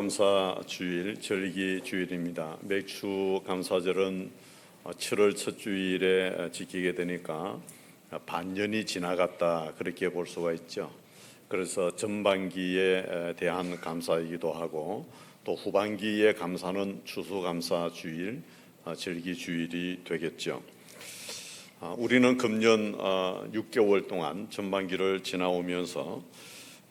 감사주일, 절기주일입니다. 매주 감사절은 7월 첫 주일에 지키게 되니까 반년이 지나갔다 그렇게 볼 수가 있죠. 그래서 전반기에 대한 감사이기도 하고 또 후반기의 감사는 추수감사주일, 절기주일이 되겠죠. 우리는 금년 6개월 동안 전반기를 지나오면서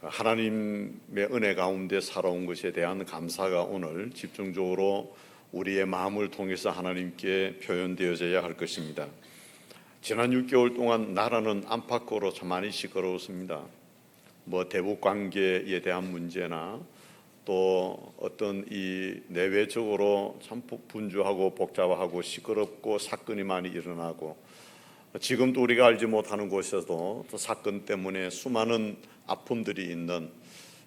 하나님의 은혜 가운데 살아온 것에 대한 감사가 오늘 집중적으로 우리의 마음을 통해서 하나님께 표현되어져야 할 것입니다. 지난 6개월 동안 나라는 안팎으로 참 많이 시끄러웠습니다. 대북 관계에 대한 문제나 또 어떤 이 내외적으로 참 분주하고 복잡하고 시끄럽고 사건이 많이 일어나고 지금도 우리가 알지 못하는 곳에서도 사건 때문에 수많은 아픔들이 있는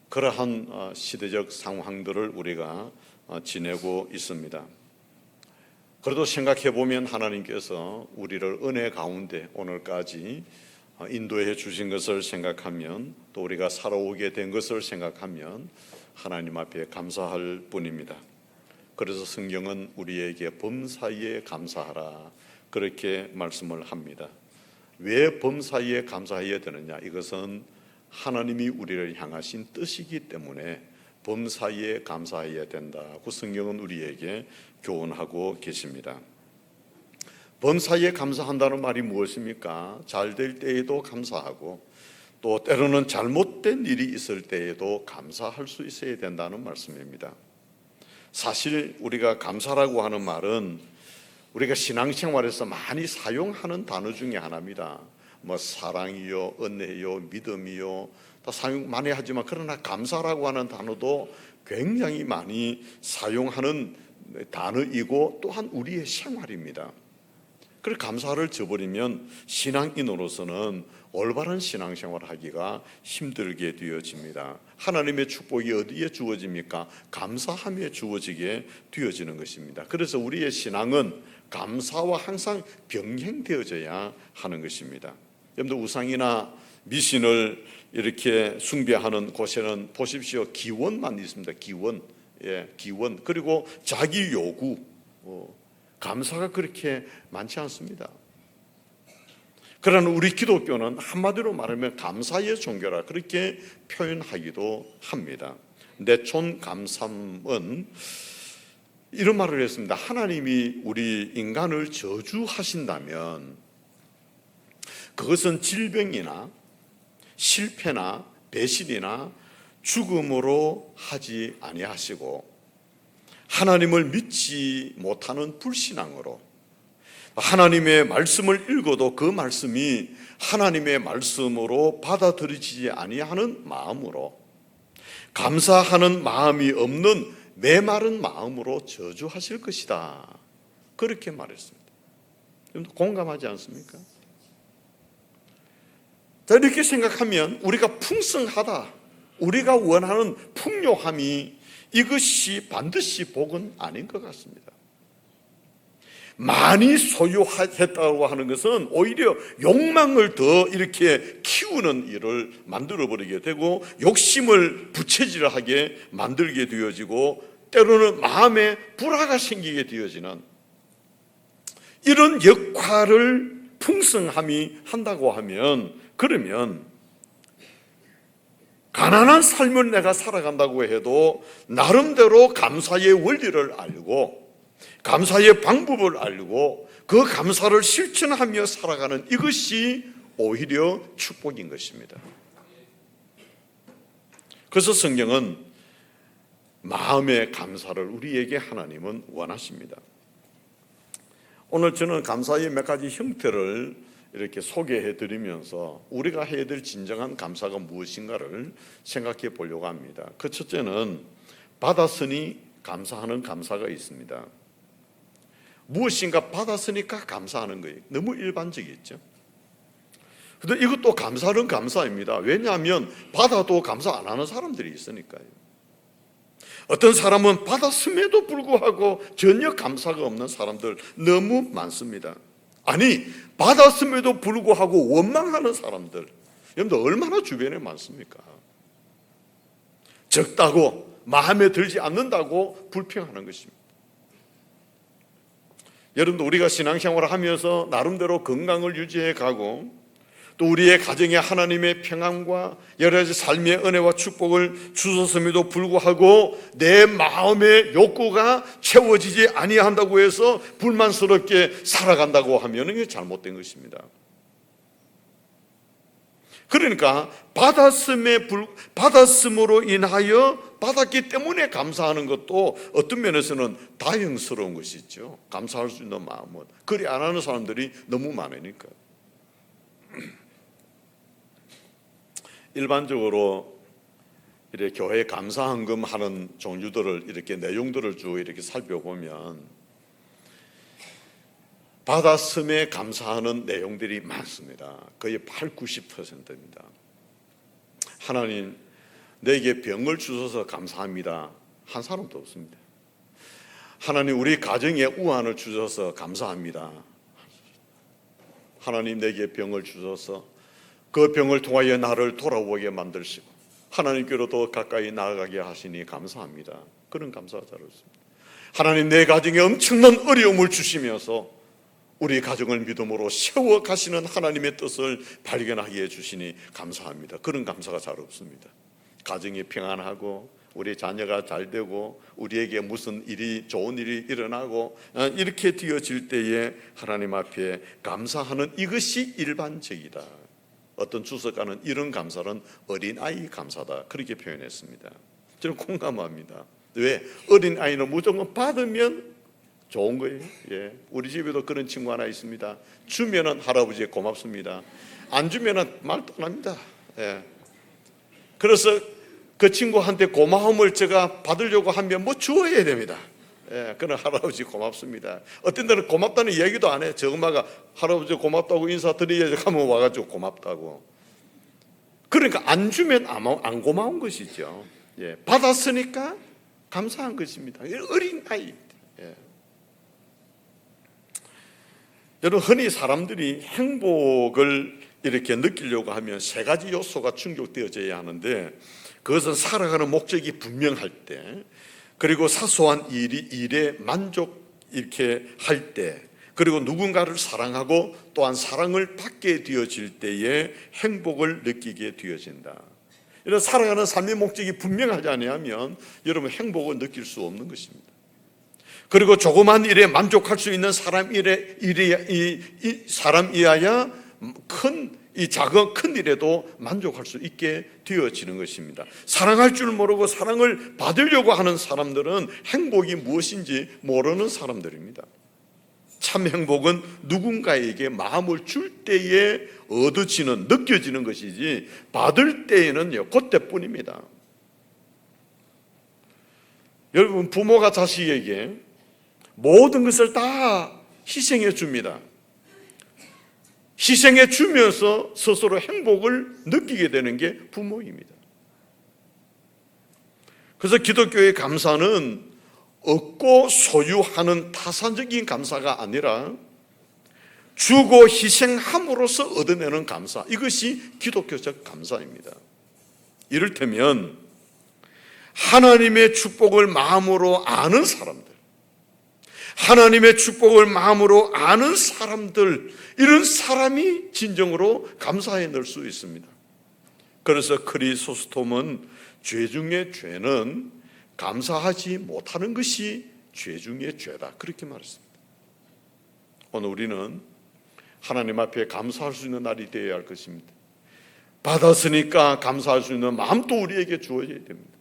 그러한 시대적 상황들을 우리가 지내고 있습니다. 그래도 생각해 보면 하나님께서 우리를 은혜 가운데 오늘까지 인도해 주신 것을 생각하면 또 우리가 살아오게 된 것을 생각하면 하나님 앞에 감사할 뿐입니다. 그래서 성경은 우리에게 범사에 감사하라 그렇게 말씀을 합니다. 왜 범사에 감사해야 되느냐? 이것은 하나님이 우리를 향하신 뜻이기 때문에 범사에 감사해야 된다고 성경은 우리에게 교훈하고 계십니다. 범사에 감사한다는 말이 무엇입니까? 잘 될 때에도 감사하고 또 때로는 잘못된 일이 있을 때에도 감사할 수 있어야 된다는 말씀입니다. 사실 우리가 감사라고 하는 말은 우리가 신앙생활에서 많이 사용하는 단어 중에 하나입니다. 사랑이요, 은혜요, 믿음이요, 다 사용 많이 하지만 그러나 감사라고 하는 단어도 굉장히 많이 사용하는 단어이고 또한 우리의 생활입니다. 그래서 감사를 저버리면 신앙인으로서는 올바른 신앙생활을 하기가 힘들게 되어집니다. 하나님의 축복이 어디에 주어집니까? 감사함에 주어지게 되어지는 것입니다. 그래서 우리의 신앙은 감사와 항상 병행되어져야 하는 것입니다. 여러분들 우상이나 미신을 이렇게 숭배하는 곳에는 보십시오. 기원만 있습니다. 기원. 기원. 그리고 자기 요구. 감사가 그렇게 많지 않습니다. 그러나 우리 기독교는 한마디로 말하면 감사의 종교라 그렇게 표현하기도 합니다. 내촌 감삼은 이런 말을 했습니다. 하나님이 우리 인간을 저주하신다면 그것은 질병이나 실패나 배신이나 죽음으로 하지 아니하시고 하나님을 믿지 못하는 불신앙으로 하나님의 말씀을 읽어도 그 말씀이 하나님의 말씀으로 받아들여지지 아니하는 마음으로 감사하는 마음이 없는 메마른 마음으로 저주하실 것이다 그렇게 말했습니다. 공감하지 않습니까? 자, 이렇게 생각하면 우리가 풍성하다, 우리가 원하는 풍요함이 이것이 반드시 복은 아닌 것 같습니다. 많이 소유했다고 하는 것은 오히려 욕망을 더 이렇게 키우는 일을 만들어버리게 되고 욕심을 부채질하게 만들게 되어지고 때로는 마음에 불화가 생기게 되어지는 이런 역할을 풍성함이 한다고 하면 그러면 가난한 삶을 내가 살아간다고 해도 나름대로 감사의 원리를 알고 감사의 방법을 알고 그 감사를 실천하며 살아가는 이것이 오히려 축복인 것입니다. 그래서 성경은 마음의 감사를 우리에게 하나님은 원하십니다. 오늘 저는 감사의 몇 가지 형태를 이렇게 소개해 드리면서 우리가 해야 될 진정한 감사가 무엇인가를 생각해 보려고 합니다. 그 첫째는 받았으니 감사하는 감사가 있습니다. 무엇인가 받았으니까 감사하는 거예요. 너무 일반적이죠. 그런데 이것도 감사는 감사입니다. 왜냐하면 받아도 감사 안 하는 사람들이 있으니까요. 어떤 사람은 받았음에도 불구하고 전혀 감사가 없는 사람들 너무 많습니다. 아니, 받았음에도 불구하고 원망하는 사람들 여러분들 얼마나 주변에 많습니까? 적다고 마음에 들지 않는다고 불평하는 것입니다. 여러분도 우리가 신앙생활을 하면서 나름대로 건강을 유지해 가고 또 우리의 가정에 하나님의 평안과 여러 가지 삶의 은혜와 축복을 주셨음에도 불구하고 내 마음의 욕구가 채워지지 아니한다고 해서 불만스럽게 살아간다고 하면 이게 잘못된 것입니다. 그러니까 받았음으로 인하여 받았기 때문에 감사하는 것도 어떤 면에서는 다행스러운 것이죠. 감사할 수 있는 마음은. 그리 안 하는 사람들이 너무 많으니까. 일반적으로 이렇게 교회 감사헌금 하는 종류들을 이렇게 내용들을 쭉 이렇게 살펴보면 받았음에 감사하는 내용들이 많습니다. 거의 80~90%입니다. 하나님 내게 병을 주셔서 감사합니다. 한 사람도 없습니다. 하나님 우리 가정에 우환을 주셔서 감사합니다. 하나님 내게 병을 주셔서 그 병을 통하여 나를 돌아오게 만드시고 하나님께로 더 가까이 나아가게 하시니 감사합니다. 그런 감사가 잘 없습니다. 하나님 내 가정에 엄청난 어려움을 주시면서 우리 가정을 믿음으로 세워가시는 하나님의 뜻을 발견하게 해주시니 감사합니다. 그런 감사가 잘 없습니다. 가정이 평안하고 우리 자녀가 잘 되고 우리에게 무슨 일이 좋은 일이 일어나고 이렇게 되어질 때에 하나님 앞에 감사하는 이것이 일반적이다. 어떤 주석가는 이런 감사는 어린아이 감사다 그렇게 표현했습니다. 저는 공감합니다. 왜? 어린아이는 무조건 받으면 좋은 거예요. 예. 우리 집에도 그런 친구 하나 있습니다. 주면은 할아버지 고맙습니다. 안 주면은 말도 안 합니다. 예. 그래서 그 친구한테 고마움을 제가 받으려고 하면 뭐 주어야 됩니다. 예. 그는 할아버지 고맙습니다. 어떤 데는 고맙다는 얘기도 안 해. 저 엄마가 할아버지 고맙다고 인사드려야지 하면 와가지고 고맙다고. 그러니까 안 주면 안 고마운 것이죠. 예. 받았으니까 감사한 것입니다. 어린 아이. 예. 여러분 흔히 사람들이 행복을 이렇게 느끼려고 하면 세 가지 요소가 충족되어져야 하는데 그것은 살아가는 목적이 분명할 때 그리고 사소한 일에 만족 이렇게 할 때 그리고 누군가를 사랑하고 또한 사랑을 받게 되어질 때에 행복을 느끼게 되어진다. 이런 살아가는 삶의 목적이 분명하지 않으면 여러분 행복을 느낄 수 없는 것입니다. 그리고 조그만 일에 만족할 수 있는 사람이어야 작은 큰 일에도 만족할 수 있게 되어지는 것입니다. 사랑할 줄 모르고 사랑을 받으려고 하는 사람들은 행복이 무엇인지 모르는 사람들입니다. 참 행복은 누군가에게 마음을 줄 때에 느껴지는 것이지 받을 때에는요 그때뿐입니다. 여러분 부모가 자식에게 모든 것을 다 희생해 줍니다. 희생해 주면서 스스로 행복을 느끼게 되는 게 부모입니다. 그래서 기독교의 감사는 얻고 소유하는 타산적인 감사가 아니라 주고 희생함으로써 얻어내는 감사, 이것이 기독교적 감사입니다. 이를테면 하나님의 축복을 마음으로 아는 사람들, 하나님의 축복을 마음으로 아는 사람들, 이런 사람이 진정으로 감사해 낼 수 있습니다. 그래서 크리소스톰은 죄 중에 죄는 감사하지 못하는 것이 죄 중에 죄다, 그렇게 말했습니다. 오늘 우리는 하나님 앞에 감사할 수 있는 날이 되어야 할 것입니다. 받았으니까 감사할 수 있는 마음도 우리에게 주어져야 됩니다.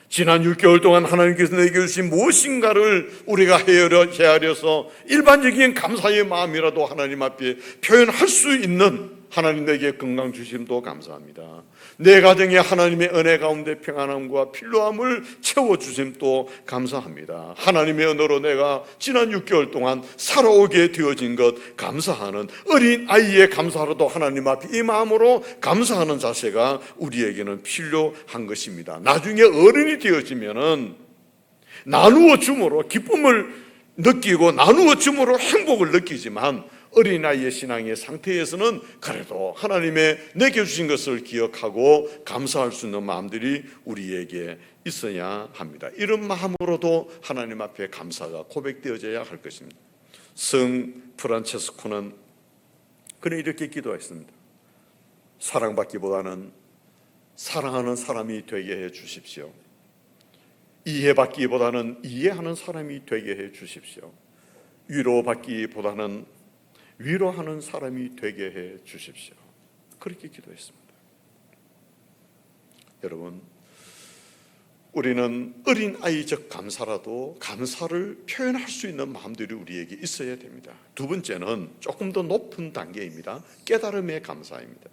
지난 6개월 동안 하나님께서 내게 주신 무엇인가를 우리가 헤아려서 일반적인 감사의 마음이라도 하나님 앞에 표현할 수 있는 하나님 내게 건강 주심도 감사합니다. 내 가정에 하나님의 은혜 가운데 평안함과 필요함을 채워주심도 감사합니다. 하나님의 은혜로 내가 지난 6개월 동안 살아오게 되어진 것 감사하는 어린 아이의 감사로도 하나님 앞에 이 마음으로 감사하는 자세가 우리에게는 필요한 것입니다. 나중에 어른이 되어지면은 나누어 줌으로 기쁨을 느끼고 나누어 줌으로 행복을 느끼지만 어린아이의 신앙의 상태에서는 그래도 하나님의 내게 주신 것을 기억하고 감사할 수 있는 마음들이 우리에게 있어야 합니다. 이런 마음으로도 하나님 앞에 감사가 고백되어져야 할 것입니다. 성 프란체스코는 그는 이렇게 기도했습니다. 사랑받기보다는 사랑하는 사람이 되게 해 주십시오. 이해받기보다는 이해하는 사람이 되게 해 주십시오. 위로받기보다는 위로하는 사람이 되게 해 주십시오. 그렇게 기도했습니다. 여러분, 우리는 어린아이적 감사라도 감사를 표현할 수 있는 마음들이 우리에게 있어야 됩니다. 두 번째는 조금 더 높은 단계입니다. 깨달음의 감사입니다.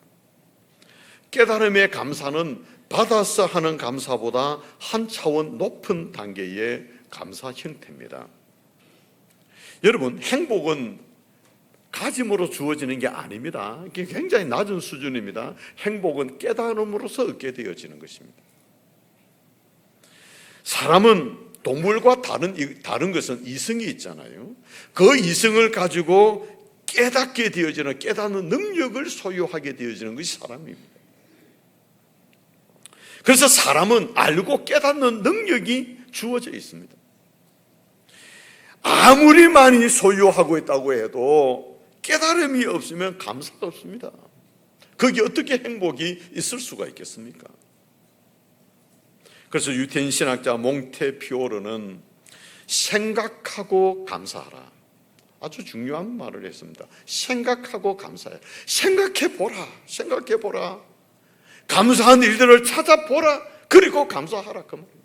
깨달음의 감사는 받아서 하는 감사보다 한 차원 높은 단계의 감사 형태입니다. 여러분, 행복은 가짐으로 주어지는 게 아닙니다. 이게 굉장히 낮은 수준입니다. 행복은 깨달음으로서 얻게 되어지는 것입니다. 사람은 동물과 다른 것은 이성이 있잖아요. 그 이성을 가지고 깨닫게 되어지는, 깨닫는 능력을 소유하게 되어지는 것이 사람입니다. 그래서 사람은 알고 깨닫는 능력이 주어져 있습니다. 아무리 많이 소유하고 있다고 해도 깨달음이 없으면 감사가 없습니다. 거기에 어떻게 행복이 있을 수가 있겠습니까? 그래서 유태인 신학자 몽테피오르는 생각하고 감사하라, 아주 중요한 말을 했습니다. 생각하고 감사해. 생각해보라. 감사한 일들을 찾아보라. 그리고 감사하라. 그 말입니다.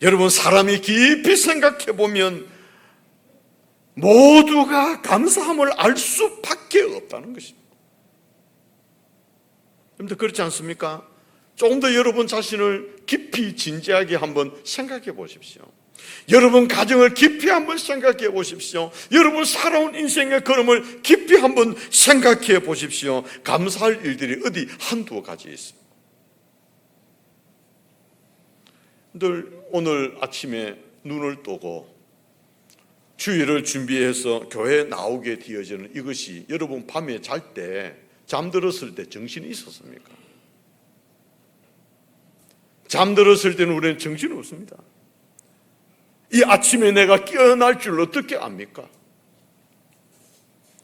여러분, 사람이 깊이 생각해보면 모두가 감사함을 알 수밖에 없다는 것입니다. 여러분들 그렇지 않습니까? 조금 더 여러분 자신을 깊이 진지하게 한번 생각해 보십시오. 여러분 가정을 깊이 한번 생각해 보십시오. 여러분 살아온 인생의 걸음을 깊이 한번 생각해 보십시오. 감사할 일들이 어디 한두 가지 있습니다. 늘 오늘 아침에 눈을 뜨고 주일을 준비해서 교회에 나오게 되어지는 이것이 여러분 밤에 잘 때, 잠들었을 때 정신이 있었습니까? 잠들었을 때는 우리는 정신이 없습니다. 이 아침에 내가 깨어날 줄 어떻게 압니까?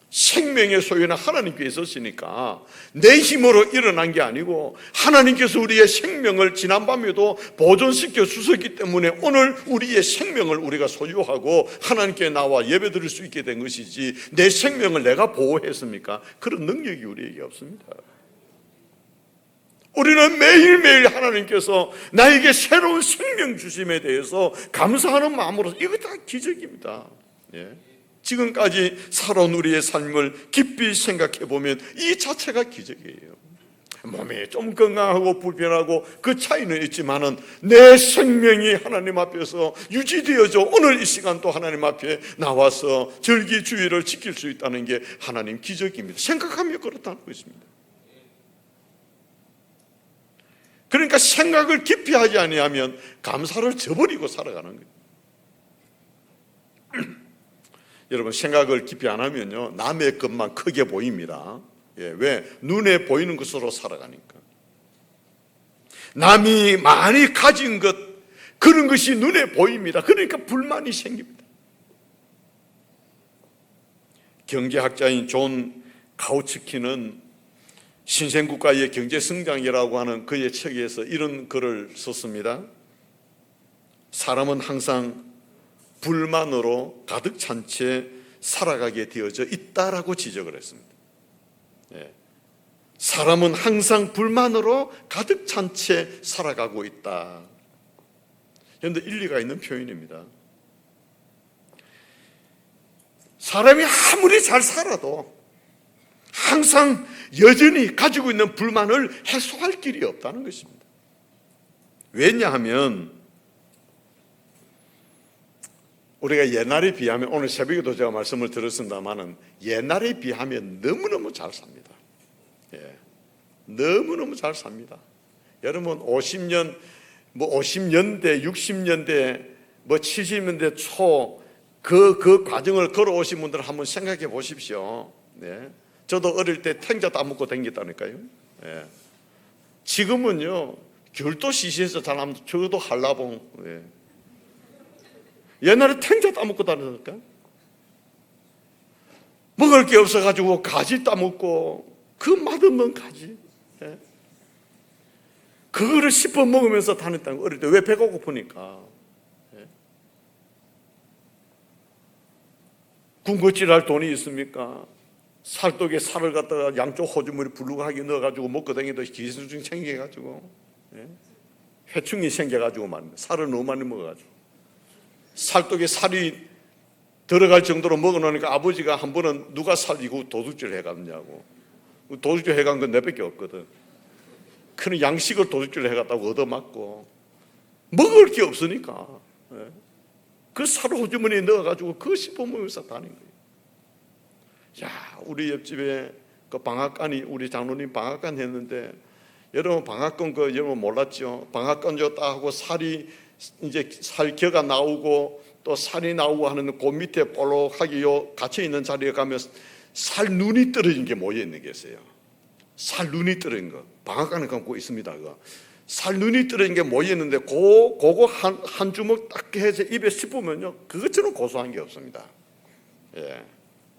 생명의 소유는 하나님께 있었으니까 내 힘으로 일어난 게 아니고 하나님께서 우리의 생명을 지난밤에도 보존시켜 주셨기 때문에 오늘 우리의 생명을 우리가 소유하고 하나님께 나와 예배드릴 수 있게 된 것이지, 내 생명을 내가 보호했습니까? 그런 능력이 우리에게 없습니다. 우리는 매일매일 하나님께서 나에게 새로운 생명 주심에 대해서 감사하는 마음으로, 이거 다 기적입니다. 지금까지 살아온 우리의 삶을 깊이 생각해 보면 이 자체가 기적이에요. 몸이 좀 건강하고 불편하고 그 차이는 있지만은 내 생명이 하나님 앞에서 유지되어져 오늘 이 시간 또 하나님 앞에 나와서 절기주일을 지킬 수 있다는 게 하나님 기적입니다. 생각하며 그렇다는 것입니다. 그러니까 생각을 깊이 하지 아니하면 감사를 저버리고 살아가는 거예요. 여러분, 생각을 깊이 안 하면요, 남의 것만 크게 보입니다. 왜? 눈에 보이는 것으로 살아가니까. 남이 많이 가진 것, 그런 것이 눈에 보입니다. 그러니까 불만이 생깁니다. 경제학자인 존 카우츠키는 신생국가의 경제성장이라고 하는 그의 책에서 이런 글을 썼습니다. 사람은 항상 불만으로 가득 찬 채 살아가게 되어져 있다라고 지적을 했습니다. 사람은 항상 불만으로 가득 찬 채 살아가고 있다. 그런데 일리가 있는 표현입니다. 사람이 아무리 잘 살아도 항상 여전히 가지고 있는 불만을 해소할 길이 없다는 것입니다. 왜냐하면 우리가 옛날에 비하면, 오늘 새벽에도 제가 말씀을 들었습니다마는 옛날에 비하면 너무너무 잘 삽니다. 너무너무 잘 삽니다. 여러분 50년대 60년대 70년대 초 그 과정을 걸어오신 분들 한번 생각해 보십시오. 네. 저도 어릴 때 탱자 따먹고 다녔다니까요. 네. 지금은요, 결도 시시해서 잘하면 저도 한라봉. 네. 옛날에 탱자 따먹고 다녔다니까. 먹을 게 없어가지고 가지 따먹고, 그 맛없는 가지. 네. 그거를 씹어 먹으면서 다녔다는 거. 어릴 때 왜 배가 고프니까. 네. 군것질할 돈이 있습니까? 살독에 살을 갖다가 양쪽 호주머니 불룩하게 넣어가지고 먹고 다니도 기생충 생겨가지고, 예? 회충이 생겨가지고 말입니다. 살을 너무 많이 먹어가지고 살독에 살이 들어갈 정도로 먹어놓으니까 아버지가 한 번은 누가 살이고 도둑질 해갔냐고. 도둑질 해간 건 내밖에 없거든. 그는 양식을 도둑질 해갔다고 얻어맞고 먹을 게 없으니까, 예? 그 살 호주머니에 넣어가지고 그거 씹어먹으면서 다닌 거예요. 야, 우리 옆집에 그 방앗간이, 우리 장로님 방앗간 했는데, 여러분 방앗간 그 여러분 몰랐죠? 방앗간 줬다 하고 살이 이제 살 겨가 나오고 또 살이 나오고 하는 그 밑에 볼록하게 요 갇혀 있는 자리에 가면 살 눈이 떨어진 게 모여 있는 게 있어요. 살 눈이 떨어진 거 방앗간에 갖고 있습니다. 그거 살 눈이 떨어진 게 모여 있는데 그거 한 주먹 딱 해서 입에 씹으면요, 그것처럼 고소한 게 없습니다. 예.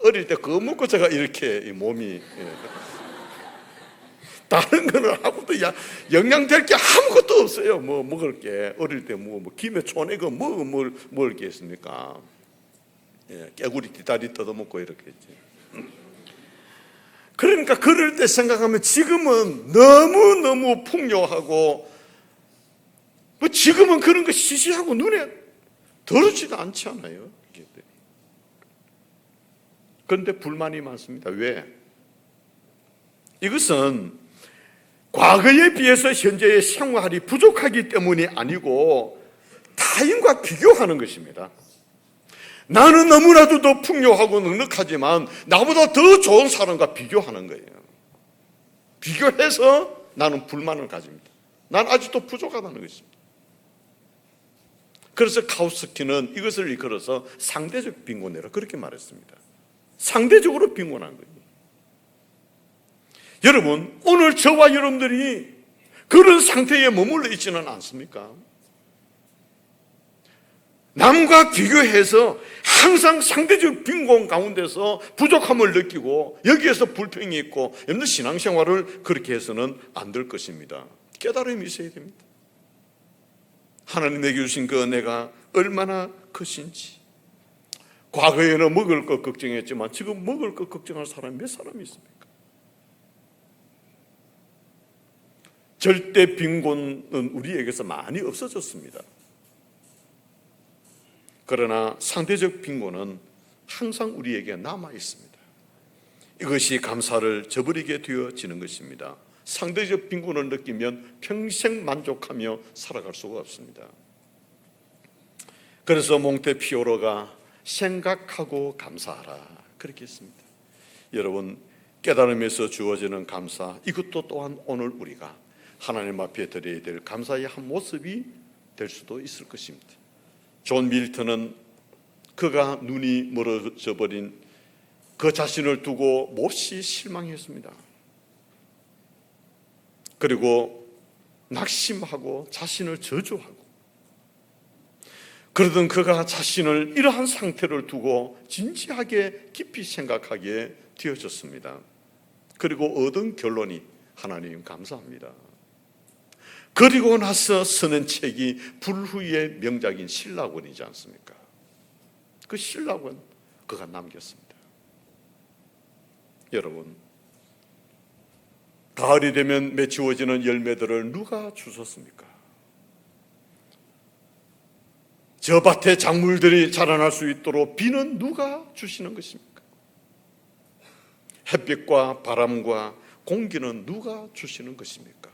어릴 때 그거 먹고 제가 이렇게 몸이, 예. 다른 거는 아무것도 영양될 게 아무것도 없어요. 뭐 먹을 게 어릴 때 뭐 김에 초내고 먹을 게 있습니까? 예. 깨구리 뒷다리 뜯어먹고 이렇게 했지. 그러니까 그럴 때 생각하면 지금은 너무 풍요하고, 뭐 지금은 그런 거 시시하고 눈에 들어지도 않지 않아요? 그런데 불만이 많습니다. 왜? 이것은 과거에 비해서 현재의 생활이 부족하기 때문이 아니고 타인과 비교하는 것입니다. 나는 너무나도 더 풍요하고 넉넉하지만 나보다 더 좋은 사람과 비교하는 거예요. 비교해서 나는 불만을 가집니다. 난 아직도 부족하다는 것입니다. 그래서 카우스키는 이것을 이끌어서 상대적 빈곤이라 그렇게 말했습니다. 상대적으로 빈곤한 거예요. 여러분, 오늘 저와 여러분들이 그런 상태에 머물러 있지는 않습니까? 남과 비교해서 항상 상대적 빈곤 가운데서 부족함을 느끼고 여기에서 불평이 있고, 여러분들 신앙생활을 그렇게 해서는 안 될 것입니다. 깨달음이 있어야 됩니다. 하나님에게 주신 그 은혜가 얼마나 크신지. 과거에는 먹을 것 걱정했지만 지금 먹을 것 걱정할 사람이 몇 사람이 있습니까? 절대 빈곤은 우리에게서 많이 없어졌습니다. 그러나 상대적 빈곤은 항상 우리에게 남아 있습니다. 이것이 감사를 저버리게 되어지는 것입니다. 상대적 빈곤을 느끼면 평생 만족하며 살아갈 수가 없습니다. 그래서 몽테피오로가 생각하고 감사하라 그렇게 했습니다. 여러분, 깨달음에서 주어지는 감사, 이것도 또한 오늘 우리가 하나님 앞에 드려야 될 감사의 한 모습이 될 수도 있을 것입니다. 존 밀턴은 그가 눈이 멀어져 버린 그 자신을 두고 몹시 실망했습니다. 그리고 낙심하고 자신을 저주하고, 그러던 그가 자신을 이러한 상태를 두고 진지하게 깊이 생각하게 되어졌습니다. 그리고 얻은 결론이 하나님 감사합니다. 그리고 나서 쓰는 책이 불후의 명작인 신라권이지 않습니까? 그 신라권 그가 남겼습니다. 여러분, 가을이 되면 맺히어지는 열매들을 누가 주셨습니까? 저 밭에 작물들이 자라날 수 있도록 비는 누가 주시는 것입니까? 햇빛과 바람과 공기는 누가 주시는 것입니까?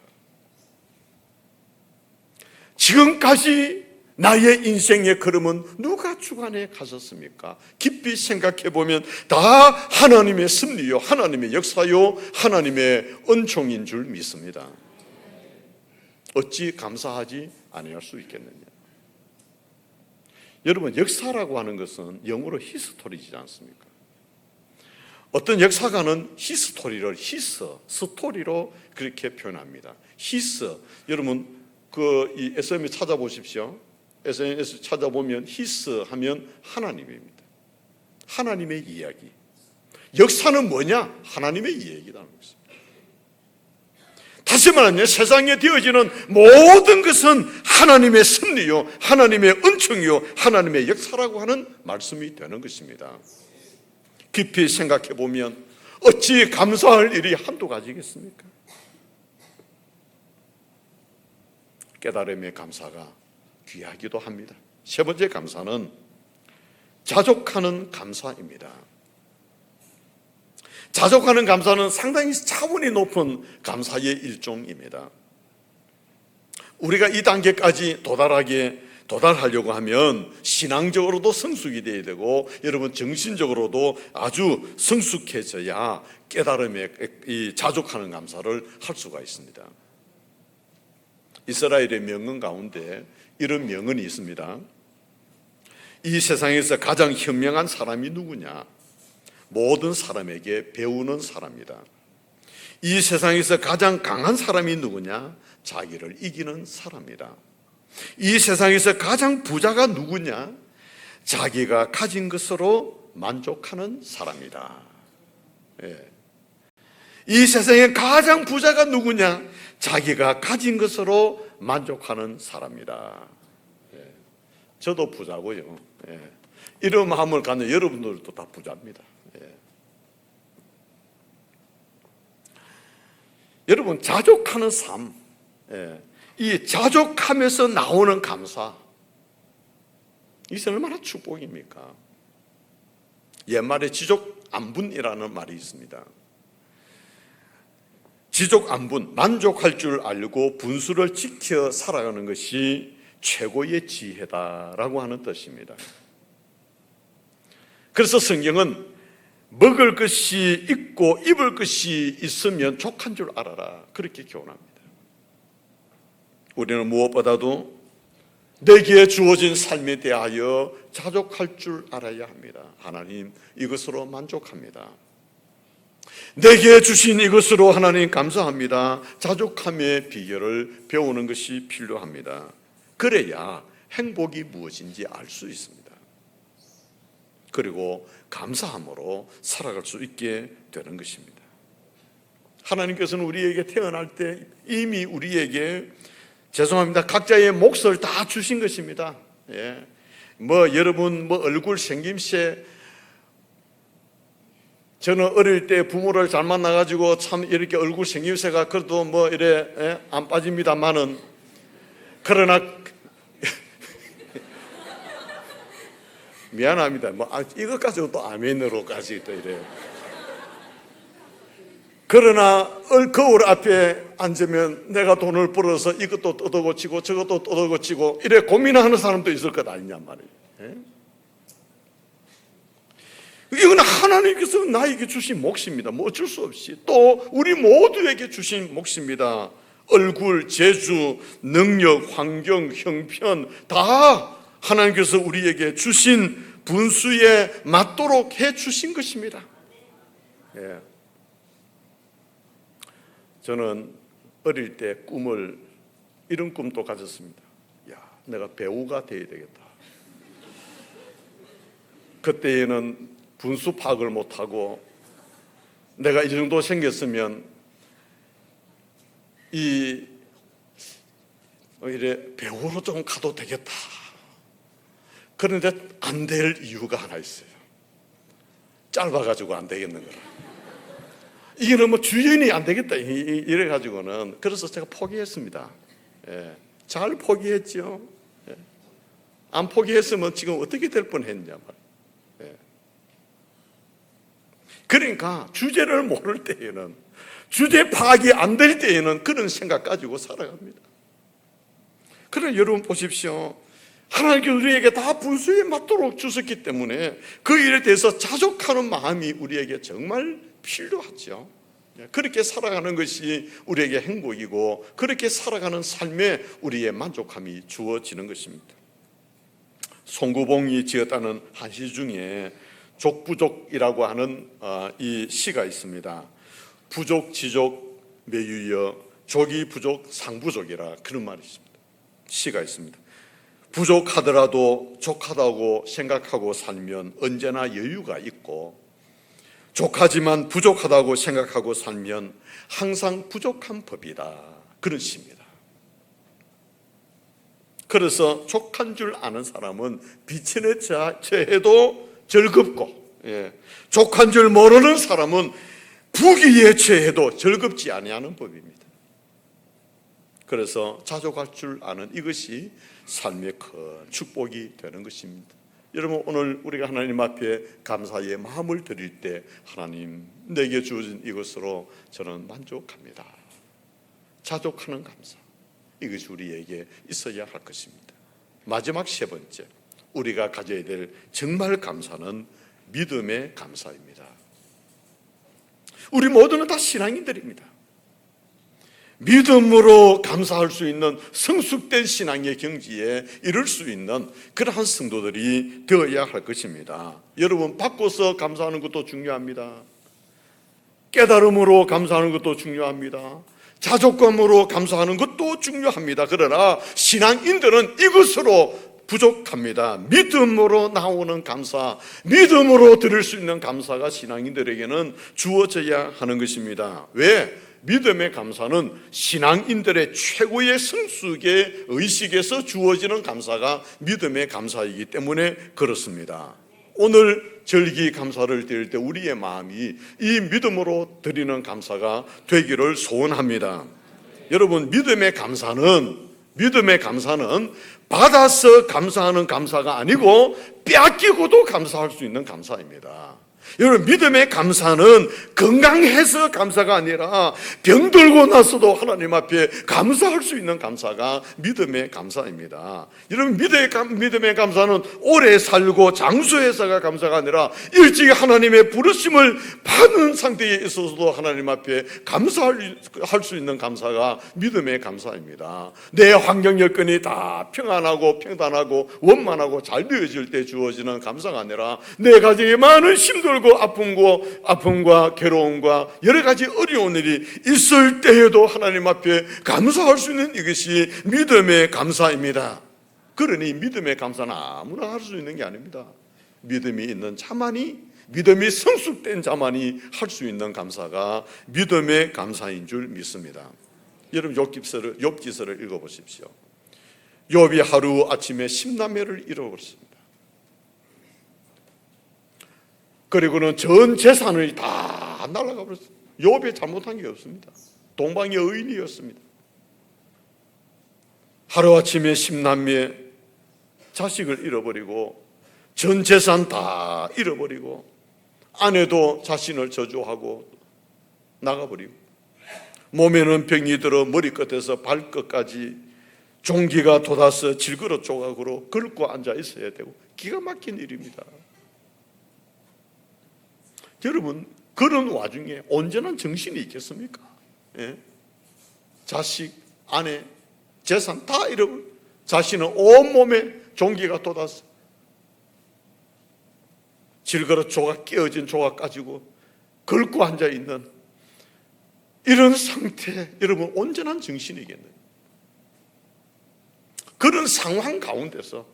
지금까지 나의 인생의 걸음은 누가 주관해 가셨습니까? 깊이 생각해 보면 다 하나님의 섭리요, 하나님의 역사요, 하나님의 은총인 줄 믿습니다. 어찌 감사하지 아니할 수 있겠느냐? 여러분, 역사라고 하는 것은 영어로 히스토리지 않습니까? 어떤 역사가는 히스토리를 스토리로 그렇게 표현합니다. 여러분 이 SNS에 찾아보십시오. SNS 찾아보면 하면 하나님입니다. 하나님의 이야기. 역사는 뭐냐? 하나님의 이야기라는 것입니다. 다시 말하면 세상에 되어지는 모든 것은 하나님의 섭리요, 하나님의 은총이요, 하나님의 역사라고 하는 말씀이 되는 것입니다. 깊이 생각해 보면 어찌 감사할 일이 한두 가지겠습니까? 깨달음의 감사가 귀하기도 합니다. 세 번째 감사는 자족하는 감사입니다. 자족하는 감사는 상당히 차원이 높은 감사의 일종입니다. 우리가 이 단계까지 도달하려고 하면 신앙적으로도 성숙이 되어야 되고, 여러분 정신적으로도 아주 성숙해져야 깨달음에 이 자족하는 감사를 할 수가 있습니다. 이스라엘의 명언 가운데 이런 명언이 있습니다. 이 세상에서 가장 현명한 사람이 누구냐? 모든 사람에게 배우는 사람이다. 이 세상에서 가장 강한 사람이 누구냐? 자기를 이기는 사람이다. 이 세상에서 가장 부자가 누구냐? 자기가 가진 것으로 만족하는 사람이다. 예. 이 세상에 가장 부자가 누구냐? 자기가 가진 것으로 만족하는 사람이다. 예. 저도 부자고요. 예. 이런 마음을 갖는 여러분들도 다 부자입니다. 예. 여러분, 자족하는 삶, 예. 이 자족하면서 나오는 감사, 이것은 얼마나 축복입니까? 옛말에 지족안분이라는 말이 있습니다. 지족안분, 만족할 줄 알고 분수를 지켜 살아가는 것이 최고의 지혜다라고 하는 뜻입니다. 그래서 성경은 먹을 것이 있고 입을 것이 있으면 족한 줄 알아라, 그렇게 교훈합니다. 우리는 무엇보다도 내게 주어진 삶에 대하여 자족할 줄 알아야 합니다. 하나님, 이것으로 만족합니다. 내게 주신 이것으로 하나님 감사합니다. 자족함의 비결을 배우는 것이 필요합니다. 그래야 행복이 무엇인지 알 수 있습니다. 그리고 감사함으로 살아갈 수 있게 되는 것입니다. 하나님께서는 우리에게 태어날 때 이미 우리에게 각자의 몫을 다 주신 것입니다. 예. 여러분 얼굴 생김새, 저는 어릴 때 부모를 잘 만나가지고 참 이렇게 얼굴 생김새가 그래도 이래 안 빠집니다만은, 그러나 미안합니다. 이것까지도 또 아멘으로까지 또 이래요. 그러나 거울 앞에 앉으면 내가 돈을 벌어서 이것도 뜯어고치고 저것도 뜯어고치고 이래 고민하는 사람도 있을 것 아니냐 말이에요. 예? 이건 하나님께서 나에게 주신 몫입니다. 어쩔 수 없이 또 우리 모두에게 주신 몫입니다. 얼굴, 재주, 능력, 환경, 형편 다 하나님께서 우리에게 주신 분수에 맞도록 해 주신 것입니다. 예. 저는 어릴 때 이런 꿈도 가졌습니다. 내가 배우가 되어야 되겠다. 그때에는 분수 파악을 못하고 내가 이 정도 생겼으면 이래 배우로 좀 가도 되겠다. 그런데 안 될 이유가 하나 있어요. 짧아가지고 안 되겠는 거라. 이게 주연이 안 되겠다 이래가지고는, 그래서 제가 포기했습니다. 예. 잘 포기했죠. 예. 안 포기했으면 지금 어떻게 될 뻔했냐 말이에요. 예. 그러니까 주제를 모를 때에는, 주제 파악이 안 될 때에는 그런 생각 가지고 살아갑니다. 그러나 여러분 보십시오. 하나님께서 우리에게 다 분수에 맞도록 주셨기 때문에 그 일에 대해서 자족하는 마음이 우리에게 정말 필요하죠. 그렇게 살아가는 것이 우리에게 행복이고, 그렇게 살아가는 삶에 우리의 만족함이 주어지는 것입니다. 송구봉이 지었다는 한시 중에 족부족이라고 하는 이 시가 있습니다. 부족, 지족, 매유여, 족이 부족, 상부족이라 그런 말이 있습니다. 시가 있습니다. 부족하더라도 족하다고 생각하고 살면 언제나 여유가 있고, 족하지만 부족하다고 생각하고 살면 항상 부족한 법이다. 그런 시입니다. 그래서 족한 줄 아는 사람은 비천에 처해도 즐겁고, 족한 줄 모르는 사람은 부귀에 처해도 즐겁지 아니하는 법입니다. 그래서 자족할 줄 아는 이것이 삶의 큰 축복이 되는 것입니다. 여러분, 오늘 우리가 하나님 앞에 감사의 마음을 드릴 때 하나님 내게 주어진 이것으로 저는 만족합니다. 자족하는 감사, 이것이 우리에게 있어야 할 것입니다. 마지막 세 번째, 우리가 가져야 될 정말 감사는 믿음의 감사입니다. 우리 모두는 다 신앙인들입니다. 믿음으로 감사할 수 있는 성숙된 신앙의 경지에 이를 수 있는 그러한 성도들이 되어야 할 것입니다. 여러분, 바꿔서 감사하는 것도 중요합니다. 깨달음으로 감사하는 것도 중요합니다. 자족감으로 감사하는 것도 중요합니다. 그러나 신앙인들은 이것으로 부족합니다. 믿음으로 나오는 감사, 믿음으로 드릴 수 있는 감사가 신앙인들에게는 주어져야 하는 것입니다. 왜? 믿음의 감사는 신앙인들의 최고의 성숙의 의식에서 주어지는 감사가 믿음의 감사이기 때문에 그렇습니다. 오늘 절기 감사를 드릴 때 우리의 마음이 이 믿음으로 드리는 감사가 되기를 소원합니다. 여러분, 믿음의 감사는 받아서 감사하는 감사가 아니고 빼앗기고도 감사할 수 있는 감사입니다. 여러분, 믿음의 감사는 건강해서 감사가 아니라 병들고 나서도 하나님 앞에 감사할 수 있는 감사가 믿음의 감사입니다. 여러분, 믿음의 감사는 오래 살고 장수해서가 감사가 아니라 일찍 하나님의 부르심을 받은 상태에 있어서도 하나님 앞에 감사할 수 있는 감사가 믿음의 감사입니다. 내 환경 여건이 다 평안하고 평단하고 원만하고 잘 되어질 때 주어지는 감사가 아니라 내 가정에 많은 힘들고 아픔과 괴로움과 여러 가지 어려운 일이 있을 때에도 하나님 앞에 감사할 수 있는 이것이 믿음의 감사입니다. 그러니 믿음의 감사는 아무나 할 수 있는 게 아닙니다. 믿음이 있는 자만이, 믿음이 성숙된 자만이 할 수 있는 감사가 믿음의 감사인 줄 믿습니다. 여러분, 욥기서를 읽어보십시오. 욥이 하루 아침에 10남매를 잃어버렸습니다. 그리고는 전 재산을 다 날아가 버렸어요. 욥이 잘못한 게 없습니다. 동방의 의인이었습니다. 하루아침에 10남매 자식을 잃어버리고 전 재산 다 잃어버리고 아내도 자신을 저주하고 나가버리고 몸에는 병이 들어 머리끝에서 발끝까지 종기가 돋아서 질그릇 조각으로 긁고 앉아 있어야 되고 기가 막힌 일입니다. 여러분, 그런 와중에 온전한 정신이 있겠습니까? 자식, 아내, 재산 다 잃어버리고 자신은 온몸에 종기가 돋아서 질그릇 조각, 깨어진 조각 가지고 긁고 앉아있는 이런 상태, 여러분, 온전한 정신이겠네요. 그런 상황 가운데서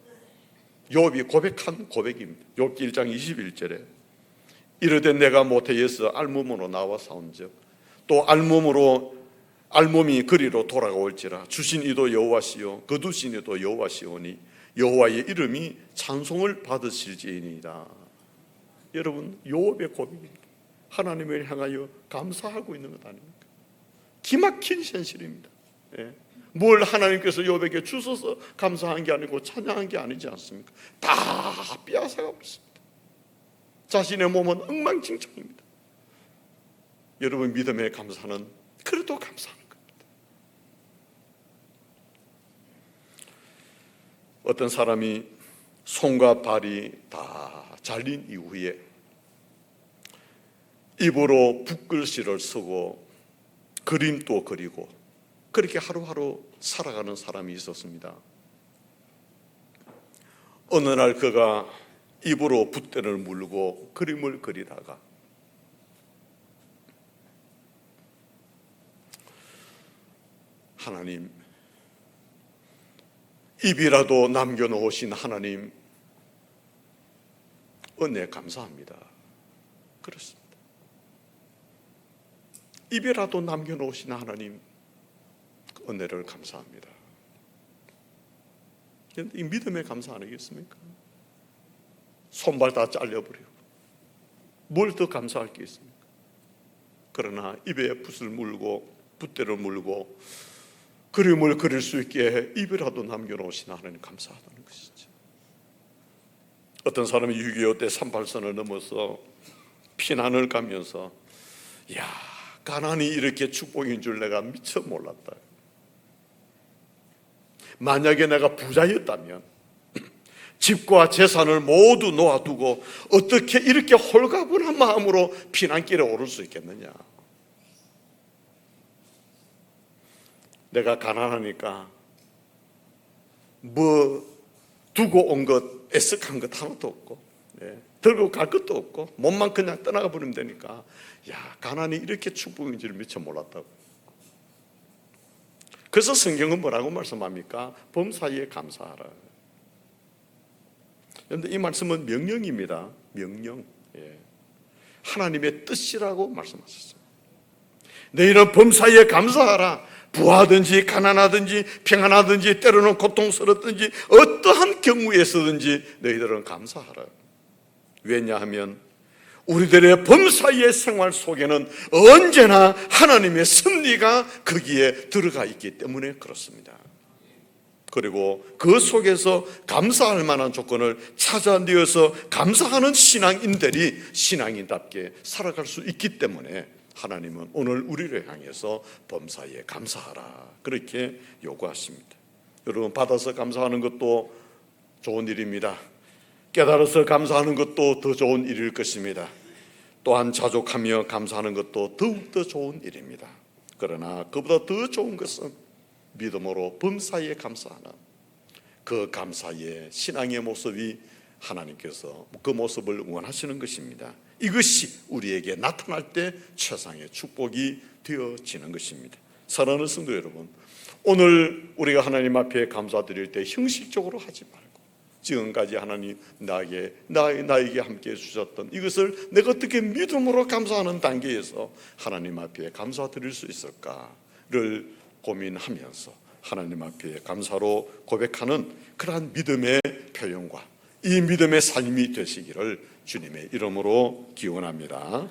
욥이 고백한 고백입니다. 욥기 1장 21절에 이르되 내가 모태에서 알몸으로 나와 사온즉 또 알몸이 그리로 돌아올지라 주신 이도 여호와시요 거두신 이도 여호와시오니 여호와의 이름이 찬송을 받으실지이니이다. 여러분, 욥의 고백입니다. 하나님을 향하여 감사하고 있는 것 아닙니까? 기막힌 현실입니다. 뭘 하나님께서 욥에게 주셔서 감사한 게 아니고 찬양한 게 아니지 않습니까? 다 빼앗아가 버렸습니다. 자신의 몸은 엉망진창입니다. 여러분, 믿음의 감사는 그래도 감사하는 겁니다. 어떤 사람이 손과 발이 다 잘린 이후에 입으로 붓글씨를 쓰고 그림도 그리고 그렇게 하루하루 살아가는 사람이 있었습니다. 어느 날 그가 입으로 붓대를 물고 그림을 그리다가 하나님, 입이라도 남겨놓으신 하나님 은혜 감사합니다. 그렇습니다. 입이라도 남겨놓으신 하나님 은혜를 감사합니다. 이 믿음의 감사 아니겠습니까? 손발 다 잘려버리고 뭘 더 감사할 게 있습니까? 그러나 입에 붓을 물고 붓대를 물고 그림을 그릴 수 있게 입이라도 남겨놓으신 하나님 감사하다는 것이죠. 어떤 사람이 6.25 때 38선을 넘어서 피난을 가면서 야, 가난이 이렇게 축복인 줄 내가 미처 몰랐다. 만약에 내가 부자였다면 집과 재산을 모두 놓아두고 어떻게 이렇게 홀가분한 마음으로 피난길에 오를 수 있겠느냐. 내가 가난하니까 뭐 두고 온 것, 애석한 것 하나도 없고, 들고 갈 것도 없고 몸만 그냥 떠나가 버리면 되니까 야, 가난이 이렇게 축복인 줄 미처 몰랐다고. 그래서 성경은 뭐라고 말씀합니까? 범사에 감사하라. 그런데 이 말씀은 명령입니다. 명령. 하나님의 뜻이라고 말씀하셨어요. 너희는 범사에 감사하라. 부하든지 가난하든지 평안하든지 때로는 고통스럽든지 어떠한 경우에서든지 너희들은 감사하라. 왜냐하면 우리들의 범사의 생활 속에는 언제나 하나님의 섭리가 거기에 들어가 있기 때문에 그렇습니다. 그리고 그 속에서 감사할 만한 조건을 찾아내어서 감사하는 신앙인들이 신앙인답게 살아갈 수 있기 때문에 하나님은 오늘 우리를 향해서 범사에 감사하라 그렇게 요구하십니다. 여러분, 받아서 감사하는 것도 좋은 일입니다. 깨달아서 감사하는 것도 더 좋은 일일 것입니다. 또한 자족하며 감사하는 것도 더욱더 좋은 일입니다. 그러나 그보다 더 좋은 것은 믿음으로 범사에 감사하는 그 감사의 신앙의 모습이 하나님께서 그 모습을 원하시는 것입니다. 이것이 우리에게 나타날 때 최상의 축복이 되어지는 것입니다. 사랑하는 성도 여러분, 오늘 우리가 하나님 앞에 감사드릴 때 형식적으로 하지 말고 지금까지 하나님 나에게 함께해 주셨던 이것을 내가 어떻게 믿음으로 감사하는 단계에서 하나님 앞에 감사드릴 수 있을까를 고민하면서 하나님 앞에 감사로 고백하는 그러한 믿음의 표현과 이 믿음의 삶이 되시기를 주님의 이름으로 기원합니다.